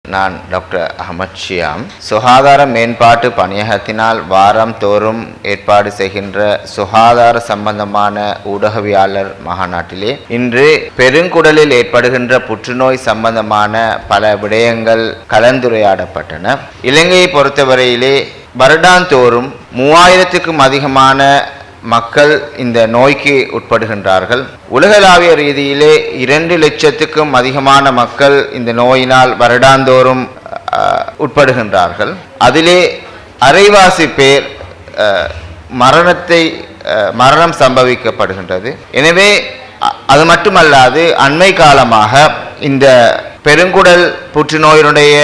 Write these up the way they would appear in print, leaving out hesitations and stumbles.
நான் டாக்டர் அஹமத் ஷியாம். சுகாதார மேம்பாட்டு பணியகத்தினால் வாரம் தோறும் ஏற்பாடு செய்கின்ற சுகாதார சம்பந்தமான ஊடகவியலாளர் மாநாட்டிலே இன்று பெருங்குடலில் ஏற்படுகின்ற புற்றுநோய் சம்பந்தமான பல விடயங்கள் கலந்துரையாடப்பட்டன. இலங்கையை பொறுத்தவரையிலே வருடாந்தோறும் 3000க்கும் அதிகமான மக்கள் இந்த நோய்க்கு உட்படுகின்றார்கள். உலகளாவிய ரீதியிலே 2 லட்சத்துக்கும் அதிகமான மக்கள் இந்த நோயினால் வருடாந்தோறும் உட்படுகின்றார்கள். அதிலே அரைவாசி பேர் மரணம் சம்பவிக்கப்படுகின்றது. எனவே அது மட்டுமல்லாது அண்மை காலமாக இந்த பெருங்குடல் புற்றுநோயினுடைய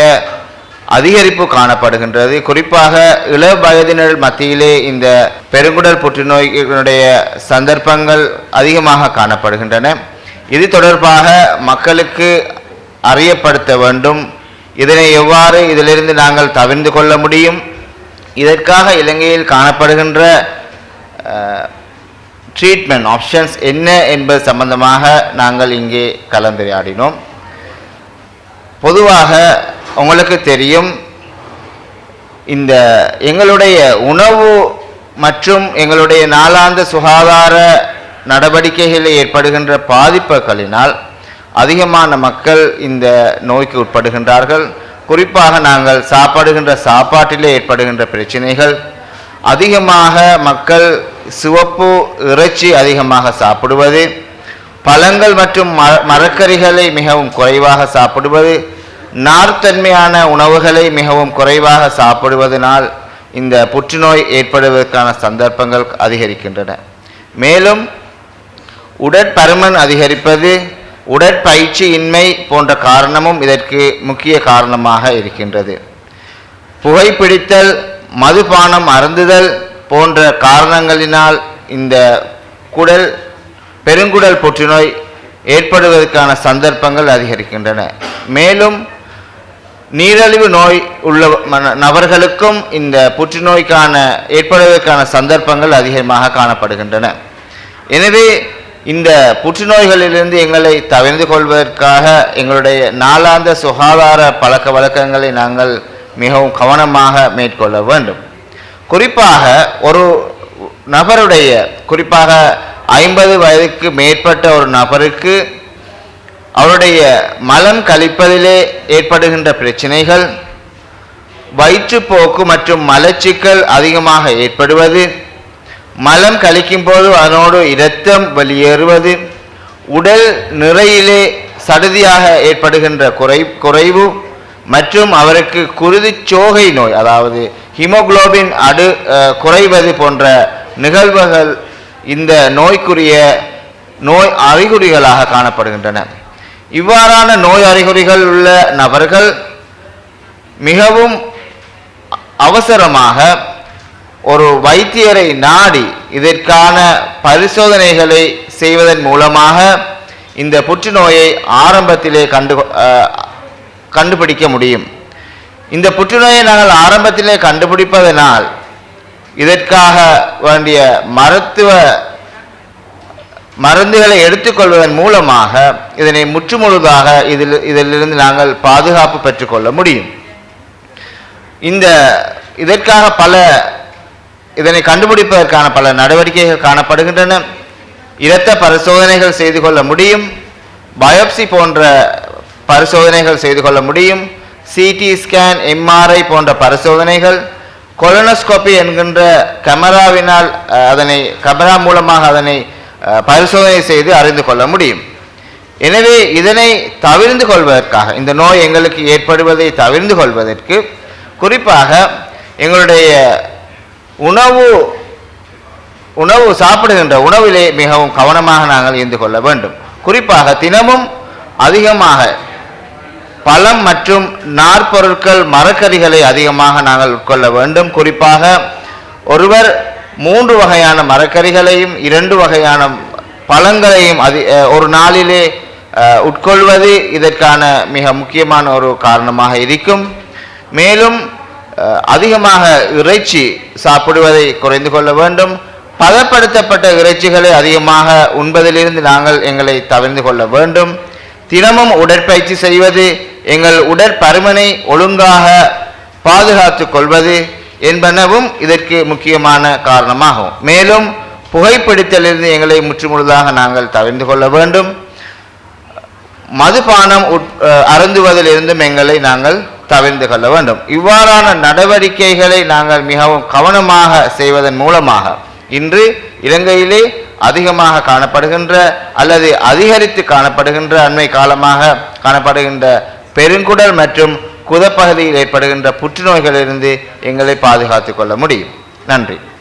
அதிகரிப்பு காணப்படுகின்றது. குறிப்பாக இள வயதினர் மத்தியிலே இந்த பெருங்குடல் புற்றுநோயினுடைய சந்தர்ப்பங்கள் அதிகமாக காணப்படுகின்றன. இது தொடர்பாக மக்களுக்கு அறியப்படுத்த வேண்டும். இதனை எவ்வாறு இதிலிருந்து நாங்கள் தவிர்த்து கொள்ள முடியும், இதற்காக இலங்கையில் காணப்படுகின்ற ட்ரீட்மெண்ட் ஆப்ஷன்ஸ் என்ன என்பது சம்பந்தமாக நாங்கள் இங்கே கலந்துரையாடினோம். பொதுவாக உங்களுக்கு தெரியும், இந்த எங்களுடைய உணவு மற்றும் எங்களுடைய நாளாந்த சுகாதார நடவடிக்கைகளில் ஏற்படுகின்ற பாதிப்புகளினால் அதிகமான மக்கள் இந்த நோய்க்கு உட்படுகின்றார்கள். குறிப்பாக நாங்கள் சாப்பிடுகின்ற சாப்பாட்டிலே ஏற்படுகின்ற பிரச்சனைகள், அதிகமாக மக்கள் சிவப்பு இறைச்சி அதிகமாக சாப்பிடுவது, பழங்கள் மற்றும் மரக்கறிகளை மிகவும் குறைவாக சாப்பிடுவது, நார்த்தன்மையான உணவுகளை மிகவும் குறைவாக சாப்பிடுவதனால் இந்த புற்றுநோய் ஏற்படுவதற்கான சந்தர்ப்பங்கள் அதிகரிக்கின்றன. மேலும் உடற்பருமன் அதிகரிப்பது, உடற்பயிற்சி இன்மை போன்ற காரணமும் இதற்கு முக்கிய காரணமாக இருக்கின்றது. புகைப்பிடித்தல், மதுபானம் அருந்துதல் போன்ற காரணங்களினால் இந்த பெருங்குடல் புற்றுநோய் ஏற்படுவதற்கான சந்தர்ப்பங்கள் அதிகரிக்கின்றன. மேலும் நீரிழிவு நோய் உள்ள நபர்களுக்கும் இந்த புற்றுநோய்க்கான ஏற்படுவதற்கான சந்தர்ப்பங்கள் அதிகமாக காணப்படுகின்றன. எனவே இந்த புற்றுநோய்களிலிருந்து எங்களை தவிர்த்து கொள்வதற்காக எங்களுடைய நாளாந்த சுகாதார பழக்க வழக்கங்களை நாங்கள் மிகவும் கவனமாக மேற்கொள்ள வேண்டும். குறிப்பாக ஒரு நபருடைய, குறிப்பாக 50 வயதுக்கு மேற்பட்ட ஒரு நபருக்கு அவருடைய மலம் கழிப்பதிலே ஏற்படுகின்ற பிரச்சனைகள், வயிற்றுப்போக்கு மற்றும் மலச்சிக்கல் அதிகமாக ஏற்படுவது, மலம் கழிக்கும் போது அதனோடு இரத்தம் வெளியேறுவது, உடல் நிறையிலே சடுதியாக ஏற்படுகின்ற குறைவு மற்றும் அவருக்கு குருதிச்சோகை நோய், அதாவது ஹீமோகுளோபின் குறைவது போன்ற நிகழ்வுகள் இந்த நோய்க்குரிய நோய் அறிகுறிகளாக காணப்படுகின்றன. இவ்வாறான நோய் அறிகுறிகள் உள்ள நபர்கள் மிகவும் அவசரமாக ஒரு வைத்தியரை நாடி இதற்கான பரிசோதனைகளை செய்வதன் மூலமாக இந்த புற்றுநோயை ஆரம்பத்திலே கண்டுபிடிக்க முடியும். இந்த புற்றுநோயை நாங்கள் ஆரம்பத்திலே கண்டுபிடிப்பதனால் இதற்காக வேண்டிய மருந்துகளை எடுத்துக்கொள்வதன் மூலமாக இதனை முற்றுமுழுதாக இதிலிருந்து நாங்கள் பாதுகாப்பு பெற்றுக்கொள்ள முடியும். இதற்காக இதனை கண்டுபிடிப்பதற்கான பல நடவடிக்கைகள் காணப்படுகின்றன. இரத்த பரிசோதனைகள் செய்து கொள்ள முடியும், பயோப்சி போன்ற பரிசோதனைகள் செய்து கொள்ள முடியும், சிடி ஸ்கேன், எம்ஆர்ஐ போன்ற பரிசோதனைகள், கொலனோஸ்கோபி என்கின்ற கேமரா மூலமாக அதனை பரிசோதனை செய்து அறிந்து கொள்ள முடியும். எனவே இதனை தவிர்த்து கொள்வதற்காக, இந்த நோய் எங்களுக்கு ஏற்படுவதை தவிர்த்து கொள்வதற்கு குறிப்பாக எங்களுடைய உணவு சாப்பிடுகின்ற உணவிலே மிகவும் கவனமாக நாங்கள் இருந்து கொள்ள வேண்டும். குறிப்பாக தினமும் அதிகமாக பழம் மற்றும் நார்ப்பொருட்கள், மரக்கறிகளை அதிகமாக நாங்கள் உட்கொள்ள வேண்டும். குறிப்பாக ஒருவர் 3 வகையான மரக்கறிகளையும் 2 வகையான பழங்களையும் ஒரு நாளிலே உட்கொள்வது இதற்கான மிக முக்கியமான ஒரு காரணமாக இருக்கும். மேலும் அதிகமாக இறைச்சி சாப்பிடுவதை குறைந்து கொள்ள வேண்டும். பதப்படுத்தப்பட்ட இறைச்சிகளை அதிகமாக உண்பதிலிருந்து நாங்கள் எங்களை தவிர்த்து கொள்ள வேண்டும். தினமும் உடற்பயிற்சி செய்வது, எங்கள் உடற்பருமனை ஒழுங்காக பாதுகாத்துக் கொள்வது என்பனவும் இதற்கு முக்கியமான காரணமாகும். மேலும் புகைப்பிடித்தலிருந்து எங்களை முற்றுமுழுதாக நாங்கள் தவிர்த்து கொள்ள வேண்டும். மதுபானம் அருந்துவதிலிருந்தும் எங்களை நாங்கள் தவிர்த்து கொள்ள வேண்டும். இவ்வாறான நடவடிக்கைகளை நாங்கள் மிகவும் கவனமாக செய்வதன் மூலமாக இன்று இலங்கையிலே அதிகமாக காணப்படுகின்ற அல்லது அதிகரித்து காணப்படுகின்ற அண்மை காலமாக காணப்படுகின்ற பெருங்குடல் மற்றும் குதப்பகுதியில் ஏற்படுகின்ற புற்றுநோய்களிலிருந்து எங்களை பாதுகாத்துக் கொள்ள முடியும். நன்றி.